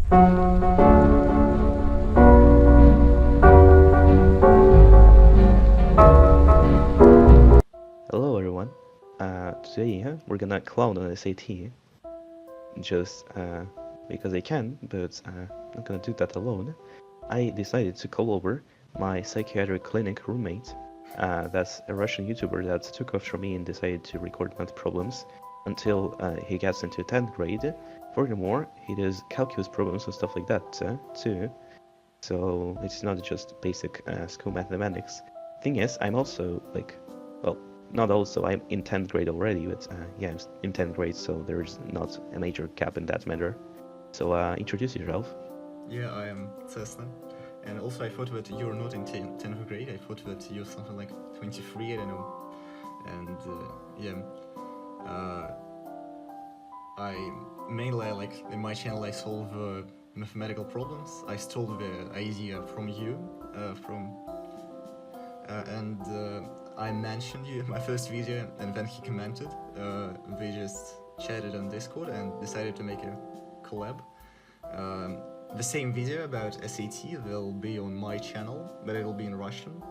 Hello everyone. Today we're gonna clown on SAT just because I can, but I'm not gonna do that alone. I decided to call over my psychiatric clinic roommate. That's a Russian YouTuber that took off from me and decided to record math problems until he gets into 10th grade. Furthermore, he does calculus problems and stuff like that too. So it's not just basic school mathematics. Thing is, I'm also well, not also, I'm in 10th grade already, but yeah, I'm in 10th grade, so there's not a major gap in that matter. So introduce yourself. Yeah, I am Cessna. And also I thought that you're not in 10th grade, I thought that you're something like 23, I don't know. And I mainly, like, in my channel I solve mathematical problems. I stole the idea from you, and I mentioned you in my first video, and then he commented. We just chatted on Discord and decided to make a collab. The same video about SAT will be on my channel, but it'll be in Russian.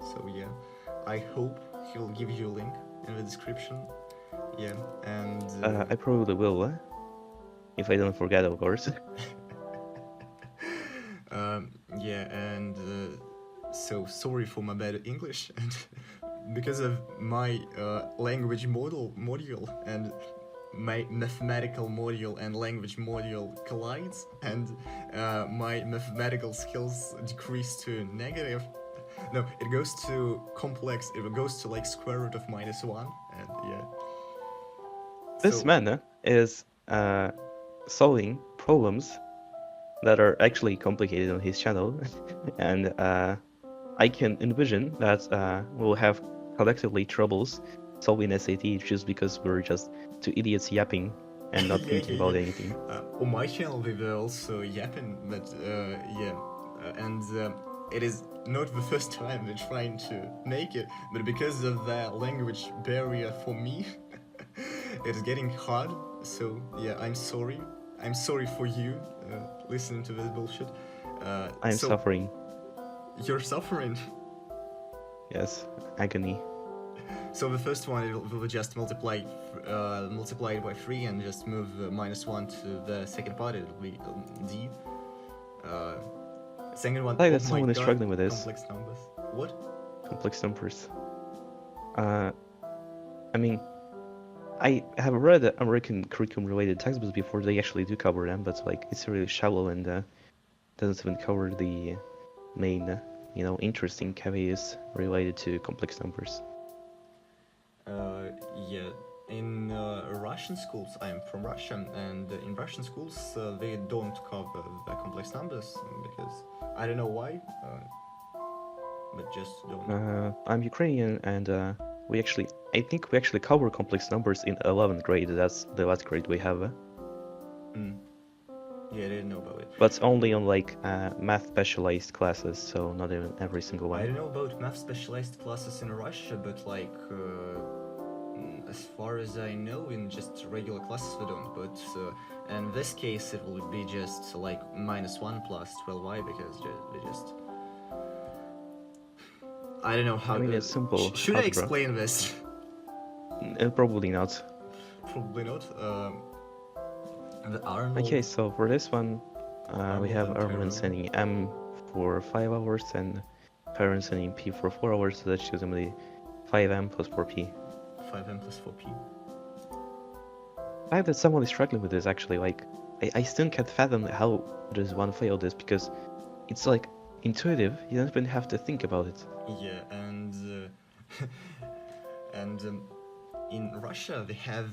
So yeah, I hope he'll give you a link in the description. Yeah, and I probably will, if I don't forget, of course. yeah, and so sorry for my bad English, and because of my language module and my mathematical module and language module collides, and my mathematical skills decrease to negative. No, it goes to complex. It goes to like square root of -1, and yeah. This So, man is solving problems that are actually complicated on his channel, and I can envision that we'll have collectively troubles solving SAT just because we're just two idiots yapping and not thinking about anything. On my channel we were also yapping, but yeah, and it is not the first time we're trying to make it, but because of the language barrier for me, it is getting hard. So yeah, I'm sorry. I'm sorry for you listening to this bullshit. I'm so suffering. You're suffering. Yes, agony. So the first one, it will just multiply it by 3 and just move -1 to the second part. It will be D. Second one, I like oh that my someone is god, struggling with this. complex numbers. What? Complex numbers. I mean, I have read American curriculum-related textbooks before. They actually do cover them, but like it's really shallow and doesn't even cover the main, interesting caveats related to complex numbers. Yeah. In Russian schools, I'm from Russia, and in Russian schools they don't cover the complex numbers because I don't know why, but just don't. I'm Ukrainian, and I think we actually cover complex numbers in 11th grade. That's the last grade we have. Yeah, I didn't know about it. But only on like math specialized classes, so not even every single one. I don't know about math specialized classes in Russia, but like as far as I know, in just regular classes we don't. But in this case, it will be just like -1 plus 12y because we just. I don't know how. I mean, it's simple. Should I algebra. explain this? Probably not. Probably not. The Arnold. Okay, so for this one, we have and Arnold Taylor. sending M for 5 hours and parents sending P for 4 hours, so that's just gonna be 5M plus 4P. 5m plus 4p. The fact that someone is struggling with this, actually, like, I still can't fathom how does one fail this, because it's like intuitive. You don't even have to think about it. Yeah, and in Russia they have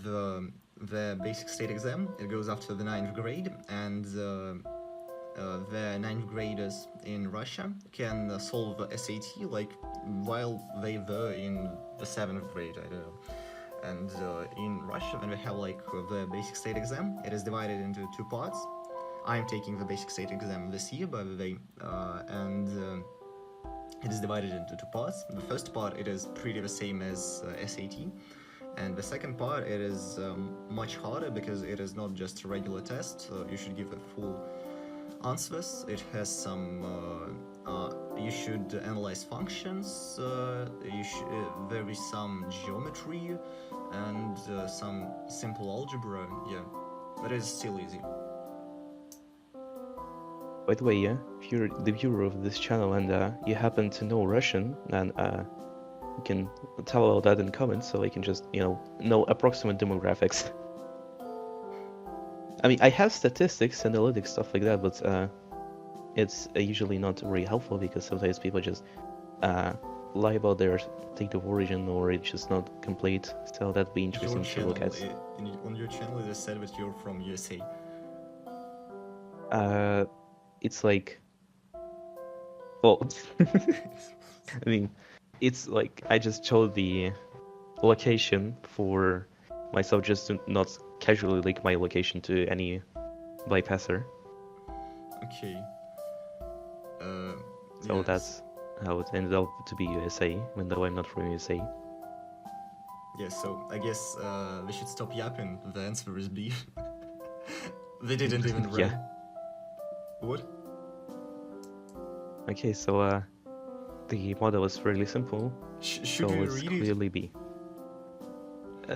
the basic state exam. It goes after the 9th grade, and the 9th graders in Russia can solve SAT like while they were in the 7th grade, I don't know. And in Russia, when we have like the basic state exam, it is divided into 2 parts. I'm taking the basic state exam this year, by the way, and it is divided into 2 parts. The first part, it is pretty the same as SAT, And the second part, it is much harder because it is not just a regular test. You should give a full answers. It has some. You should analyze functions. There is some geometry and some simple algebra. Yeah, but it's still easy. By the way, yeah, if you're the viewer of this channel and you happen to know Russian, then you can tell all that in the comments so I can just, know approximate demographics. I mean, I have statistics, analytics, stuff like that, but it's usually not very helpful because sometimes people just lie about their state of origin or it's just not complete. So that'd be interesting to look at. On your channel, it said that you're from USA. It's like, well, I mean, it's like I just chose the location for myself just to not casually link my location to any bypasser. Okay. So yes. that's how it ended up to be USA, even though I'm not from USA. Yeah, so I guess we should stop yapping. The answer is B. They didn't even run. Yeah. What? Okay, so the model is fairly simple. Should so we it's read clearly it? B.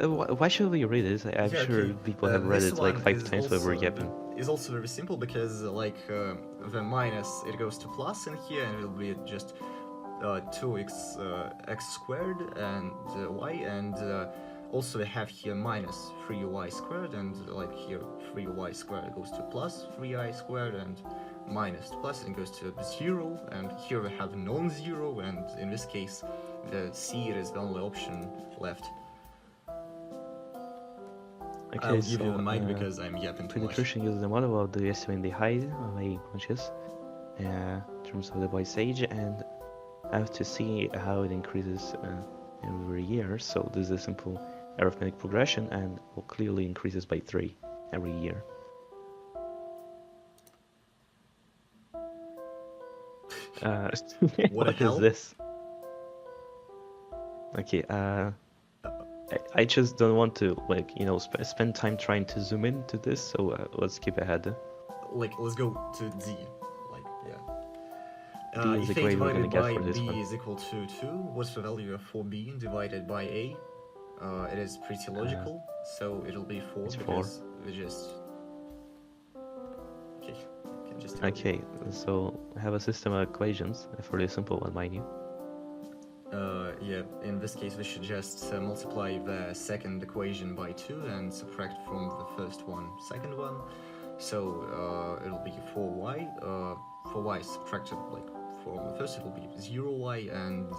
Why should we read it? I'm Yeah, sure okay. people have read This it like one 5 is times while we're also- yapping. It's also very simple because the minus, it goes to plus in here and it will be just 2x x squared and y, and also we have here minus 3y squared, and here 3y squared goes to plus 3i squared, and minus to plus and goes to 0, and here we have non-zero, and in this case the C is the only option left. Okay, I'll so give you the mic because I'm yapping too much. penetration uses the model of the estimate the height of a branches in terms of the voice age, and I have to see how it increases every year. So this is a simple arithmetic progression and will clearly increases by 3 every year. What is this? Okay, I just don't want to spend time trying to zoom into this, so let's skip ahead. Let's go to D. D is the grade we're gonna get for this B one. is equal to 2. What's the value of 4b divided by a? It is pretty logical, so it'll be 4 because we just... Okay, you can just... Okay, so I have a system of equations, a fairly simple one, mind you. Yeah, in this case we should just multiply the second equation by 2 and subtract from the first one, second one. So it'll be 4y. 4y subtracted from the first, it'll be 0y, and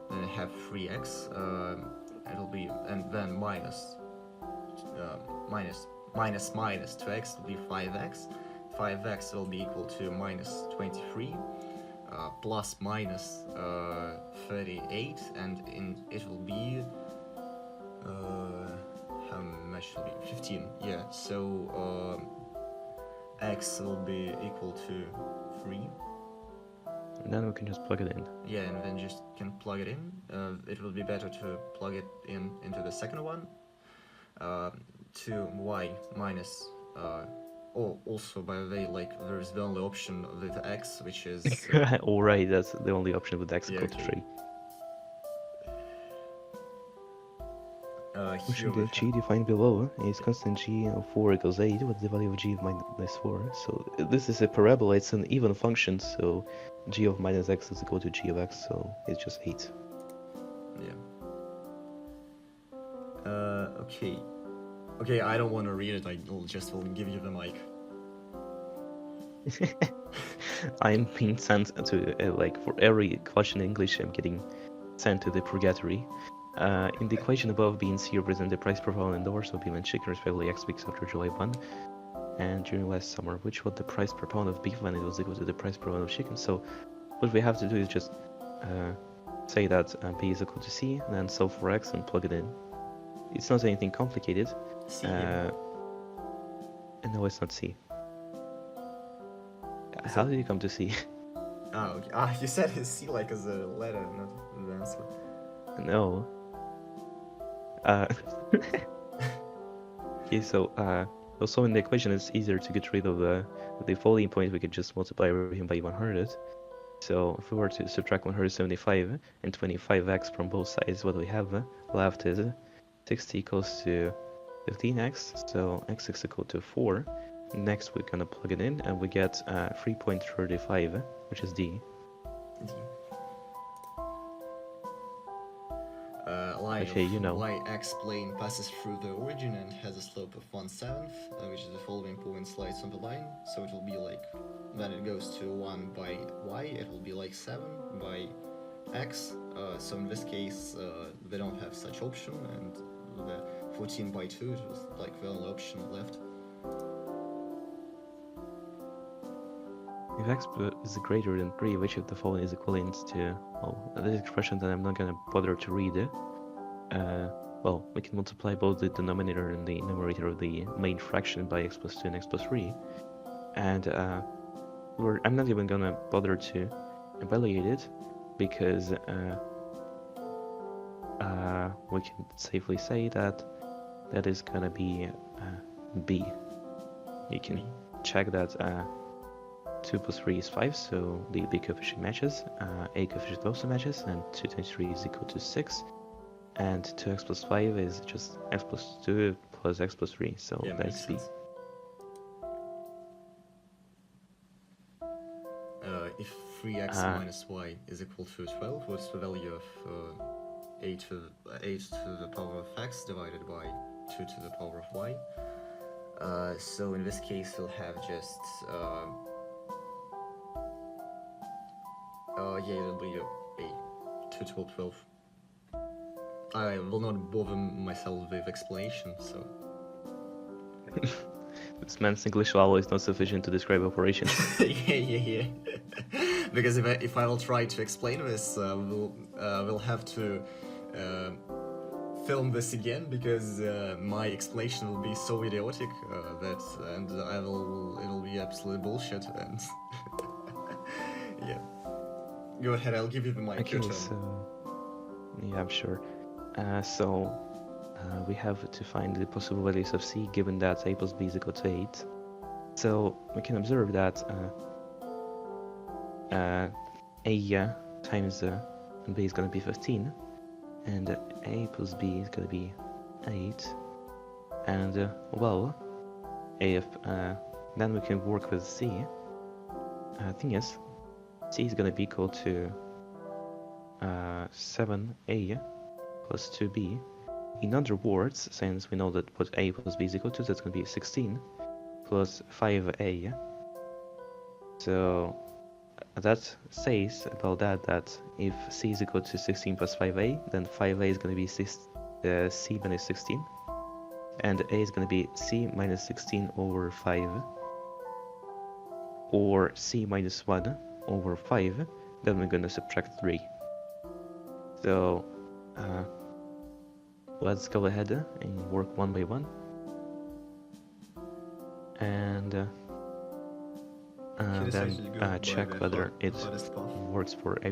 then I have 3x. It'll be, and then minus 2x will be 5x. 5x will be equal to minus 23. Plus minus 38, and it will be how much will be 15. Yeah, so x will be equal to 3. And then we can just plug it in. Yeah, and then just can plug it in. It will be better to plug it into the second one. 2y minus also, by the way, there's the only option with x, which is... Alright, that's the only option with x equal to 3. Function of g defined below is constant g of 4 equals 8 with the value of g of minus 4. So this is a parabola, it's an even function, so g of minus x is equal to g of x, so it's just 8. Yeah. Okay. Okay, I don't want to read it, will give you the mic. I'm being sent to, for every question in English, I'm getting sent to the purgatory. In the equation above, B and C represent the price profile and doors of beef and chicken respectively X weeks after July 1 and during last summer, which was the price per pound of beef when it was equal to the price per pound of chicken. So what we have to do is just say that B is equal to C, and then solve for X and plug it in. It's not anything complicated. C, and no, it's not C. How did you come to C? Okay. You said it's C as a letter, not the answer. No. Uh, okay, so also in the equation, it's easier to get rid of the floating point. We could just multiply everything by 100. So if we were to subtract 175 and 25x from both sides, what we have left is 60 equals to 15x, so x is equal to 4. Next we're gonna plug it in and we get 3.35, which is D. Line Okay, of you know. y-x plane passes through the origin and has a slope of 1/7, which is the following points lies on the line. So it will be like, when it goes to 1 by y, it will be like 7 by x. So in this case, they don't have such option, and the 14 by 2 is like the only option left. If x is greater than 3, which of the following is equivalent to, well, this expression that I'm not gonna bother to read. Well, we can multiply both the denominator and the numerator of the main fraction by x plus 2 and x plus 3. And I'm not even gonna bother to evaluate it, because we can safely say that that is gonna be b. You can check that 2 plus 3 is 5, so the b coefficient matches, a coefficient also matches, and 2 times 3 is equal to 6. And 2x plus 5 is just x plus 2 plus x plus 3, so Yeah, that's b. If 3x minus y is equal to 12, what's the value of 8 to the power of x divided by 2 to the power of y? So in this case we'll have just yeah, it'll be a 2 to 12. I will not bother myself with explanation, so... This man's English level is not sufficient to describe operations. yeah. Because if I will try to explain this, we'll have to film this again, because my explanation will be so idiotic and it'll be absolute bullshit, and yeah. Go ahead, I'll give you the mic. Okay, so yeah, I'm sure. We have to find the possible values of c, given that a plus b is equal to 8. So we can observe that a times b is going to be 15, and a plus b is going to be 8, and well, if then we can work with c. Thing is, c is going to be equal to 7a plus 2b. In other words, since we know that what a plus b is equal to, that's going to be 16 plus 5a. So that says about that if c is equal to 16 plus 5a, then 5a is going to be c minus 16, and a is going to be c minus 16 over 5, or c minus 1 over 5. Then we're going to subtract 3. So let's go ahead and work one by one, and then check whether it works for a.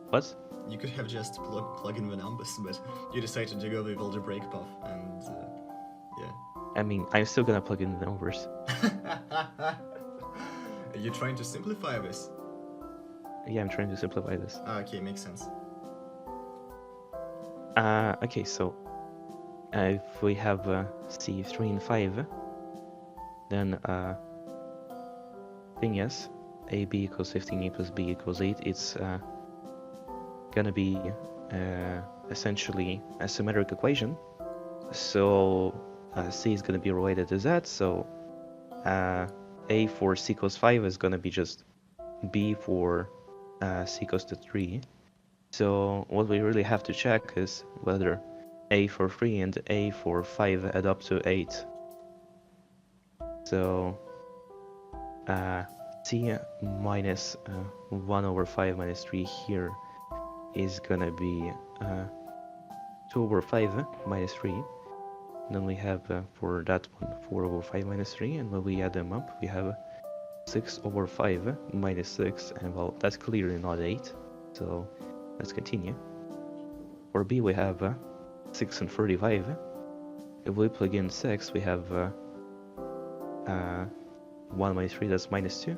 What? You could have just plug in the numbers, but you decided to go with algebraic path, and yeah. I mean, I'm still gonna plug in the numbers. Are you trying to simplify this? Yeah, I'm trying to simplify this. Okay, makes sense. Okay, so if we have C3 and 5, then thing is, AB equals 15, A plus B equals 8. It's gonna be essentially a symmetric equation. So C is gonna be related to that. So A for C equals 5 is gonna be just B for C equals to 3. So what we really have to check is whether A for 3 and A for 5 add up to 8. So C minus 1 over 5 minus 3 here is gonna be 2 over 5 minus 3. And then we have for that one 4 over 5 minus 3, and when we add them up we have 6 over 5 minus 6, and well, that's clearly not 8. So let's continue. For B we have 6 and 35. If we plug in 6, we have 1 minus 3, that's minus 2.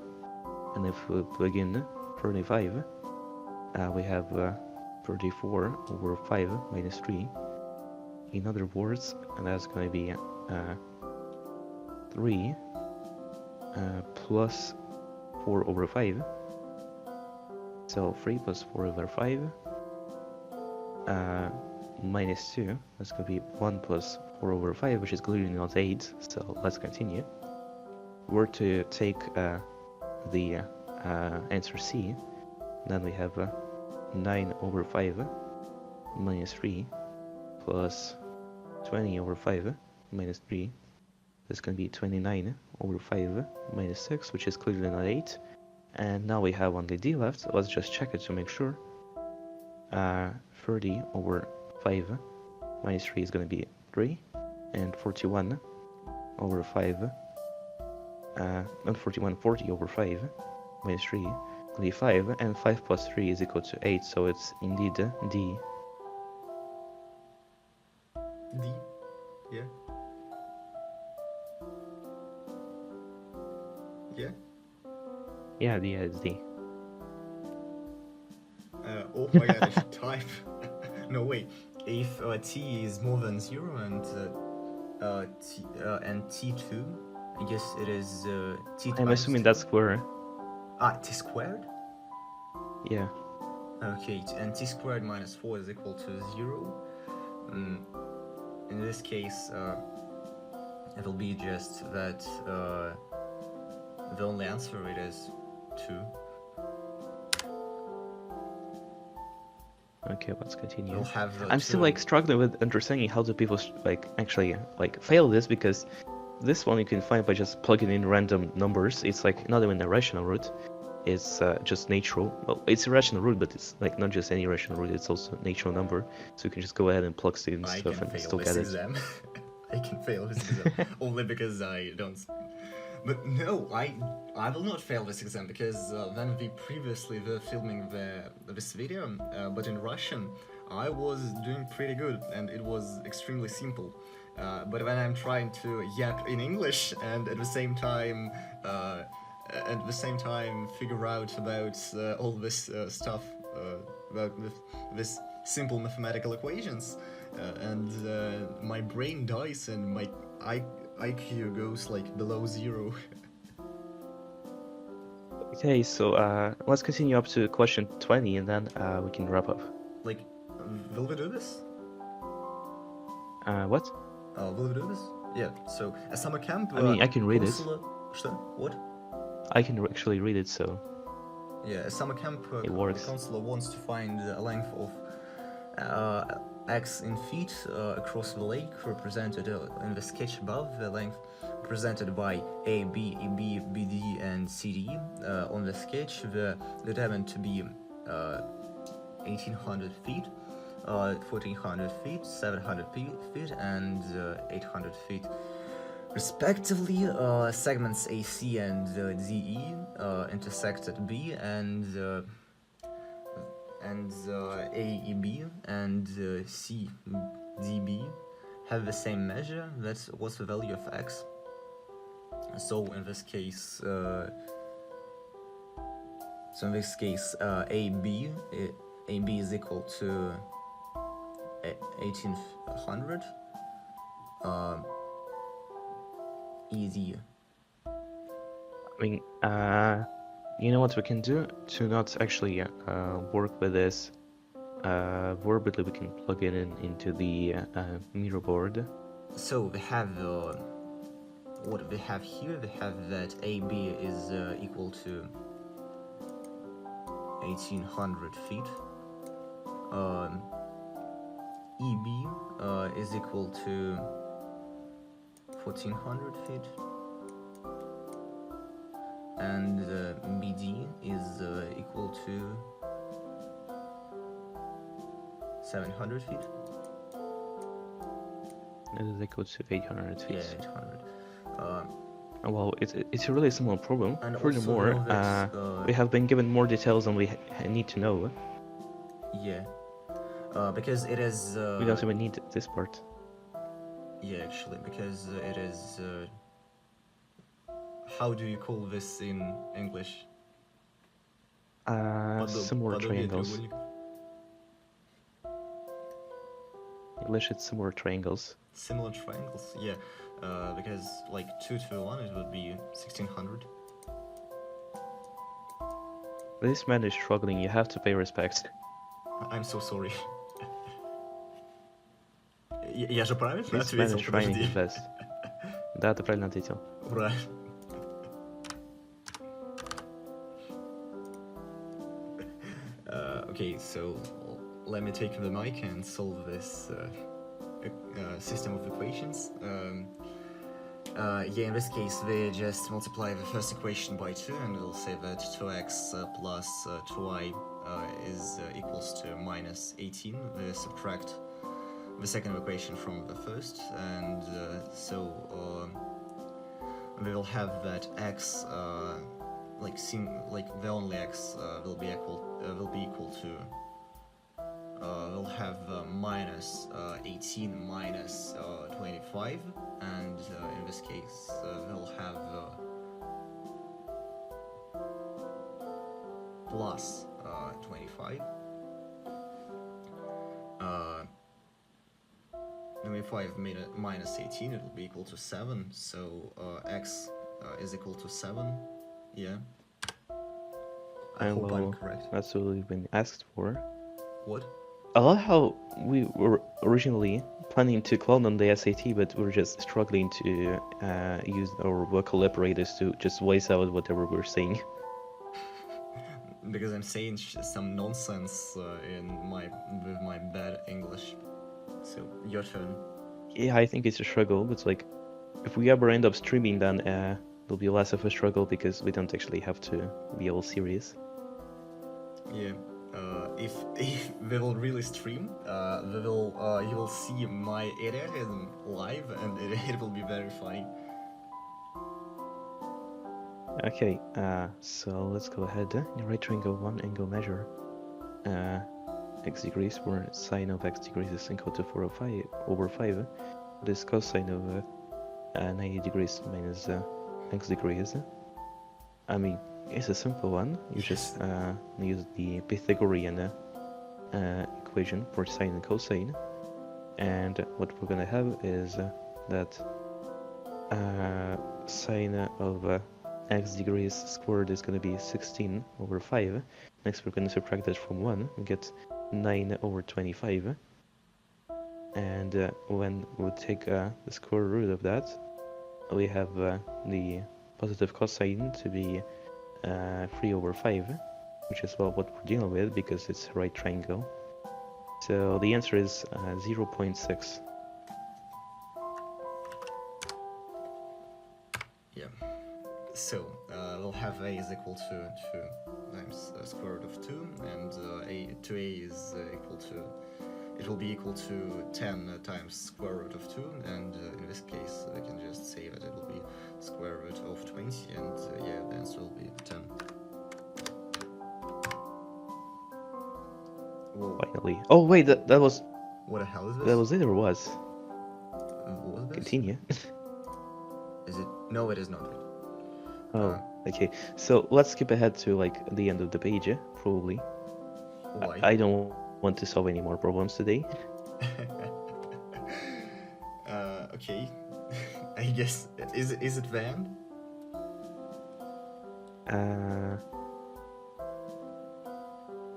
And if we plug in 35, we have 34 over 5 minus 3. In other words, and that's going to be 3 plus 4 over 5. So 3 plus 4 over 5 minus 2, that's going to be 1 plus 4 over 5, which is clearly not 8, so let's continue. We're to take the answer C, then we have 9 over 5 minus 3 plus 20 over 5 minus 3. That's going to be 29 over 5 minus 6, which is clearly not 8. And now we have only D left. Let's just check it to make sure. 30 over 5 minus 3 is going to be 3. And 41 over 5, not 41, 40 over 5 minus 3 is going to be 5. And 5 plus 3 is equal to 8, so it's indeed D. D? Yeah. Yeah? Yeah, D is D. Oh my god, I should type. No, wait. If t is more than 0 and t2, I guess it is t times I'm assuming that's square. t squared? Yeah. Okay, and t squared minus 4 is equal to 0. In this case, it'll be just that the only answer it is 2. Okay, let's continue. You'll have I'm still like struggling with understanding how do people actually fail this, because this one you can find by just plugging in random numbers. It's like not even a rational root. It's just natural. Well, it's a rational root, but it's like not just any rational root. It's also a natural number. So you can just go ahead and plug in stuff and still get it. I can fail this exam only because I don't. But no, I will not fail this exam because when we previously were filming this video, but in Russian, I was doing pretty good and it was extremely simple. But when I'm trying to yap in English and at the same time figure out about all this stuff about this simple mathematical equations, and my brain dies and my IQ goes like below 0. Okay, so let's continue up to question 20 and then we can wrap up. Like, will we do this? What? Will we do this? Yeah, so a summer camp... I mean, I can read it. What? I can actually read it, so... Yeah, a summer camp it works. counselor wants to find a length of x in feet across the lake, represented in the sketch above. The length represented by A, B, B, BD, and CD. On the sketch, the determined to be 1800 feet, 1400 feet, 700 feet, and 800 feet. Respectively, segments AC and DE intersect at B, and AEB and CDB have the same measure. That's what's the value of x. So in this case, AB is equal to 1800. ED. I mean, you know what we can do to not actually work with this verbally? We can plug it into the mirror board. So we have what we have here. We have that AB is equal to 1800 feet. EB is equal to 1400 feet, and BD is equal to 700 feet. It is equal to 800 feet. Yeah, 800. Well, it's a really small problem. And furthermore, that, we have been given more details than we need to know. Yeah. Because it is. We don't even need this part. Yeah, actually, because it is. How do you call this in English? Similar triangles. English, it's similar triangles. Similar triangles, yeah. Because like 2 to 1, it would be 1600. This man is struggling. You have to pay respect. I'm so sorry. Я же правильно This man ответил? is trying his Подожди. best. Да, ты правильно ответил. Ура. Okay, so let me take the mic and solve this system of equations. Yeah, in this case, we just multiply the first equation by 2, and we'll say that 2x plus 2y is equals to minus 18. We subtract the second equation from the first, and so we will have that x, like the only x will be equal to. We'll have minus 18 minus 25, and in this case we'll have plus 25. 25 minus 18, it will be equal to 7, so x is equal to 7, yeah. I hope I'm correct. That's what we've been asked for. What? I love how we were originally planning to clone on the SAT, but we're just struggling to use our collaborators to just voice out whatever we're saying. Because I'm saying some nonsense with my bad English. So your turn. Yeah, I think it's a struggle, but like, if we ever end up streaming, then there'll be less of a struggle because we don't actually have to be all serious. Yeah. If we will really stream, you will see my edit live, and it will be very funny. Okay, so let's go ahead. In right triangle, one angle measure x degrees, where sine of x degrees is equal to 4/5. This cosine of 90 degrees minus x degrees. I mean, it's a simple one. You just use the Pythagorean equation for sine and cosine, and what we're gonna have is that sine of x degrees squared is gonna be 16/5. Next, we're gonna subtract that from 1. We get 9/25. And when we take the square root of that, we have the positive cosine to be 3/5, which is what we're dealing with because it's a right triangle. So the answer is 0.6. Yeah. So we'll have a is equal to 2 times square root of 2, and a is equal to. It will be equal to 10 times square root of 2, and in this case I can just say that it will be square root of 20, and yeah, the answer will be 10. Whoa. Finally. Oh wait, that was. What the hell is this? That was it or was? What was this? Continue. Is it? No, it is not. Oh, okay. So let's skip ahead to like the end of the page, probably. Why? I don't want to solve any more problems today. Okay. I guess is it the end?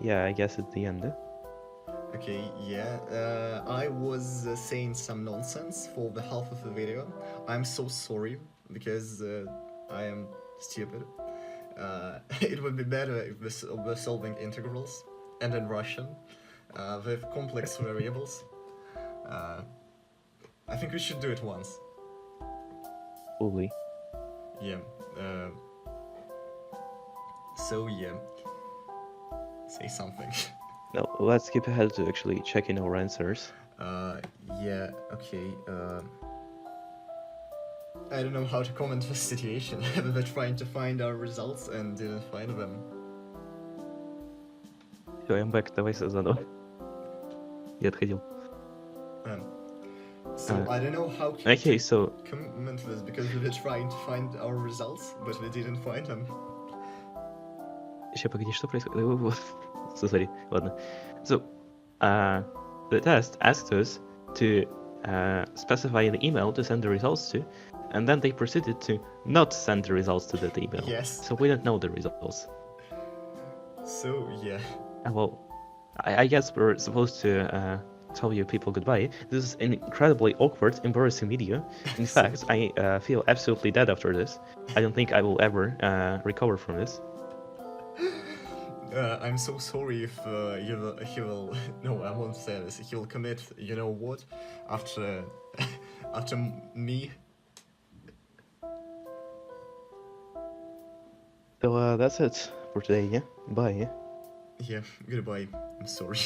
Yeah, I guess at the end. Okay, yeah. I was saying some nonsense for the half of the video. I'm so sorry because I am stupid. It would be better if we're solving integrals and in Russian with complex variables. I think we should do it once. Probably. Yeah. So yeah. Say something. No, let's skip ahead to actually checking our answers. Yeah, okay. I don't know how to comment this situation. We were trying to find our results and didn't find them. Все, I'm back, давай заново. Я отходил. So I don't know how Okay, to so comment this because we were trying to find our results, but we didn't find them. Сейчас, погоди, что происходит? So sorry. Ладно. So, the test asked us to specify an email to send the results to, and then they proceeded to not send the results to that email. Yes. So we don't know the results. So yeah. Well, I guess we're supposed to tell you people goodbye. This is an incredibly awkward, embarrassing video. In fact, I feel absolutely dead after this. I don't think I will ever recover from this. I'm so sorry if he will. No, I won't say this. He will commit. You know what? After me. So that's it for today. Yeah. Bye. Yeah. Goodbye. I'm sorry.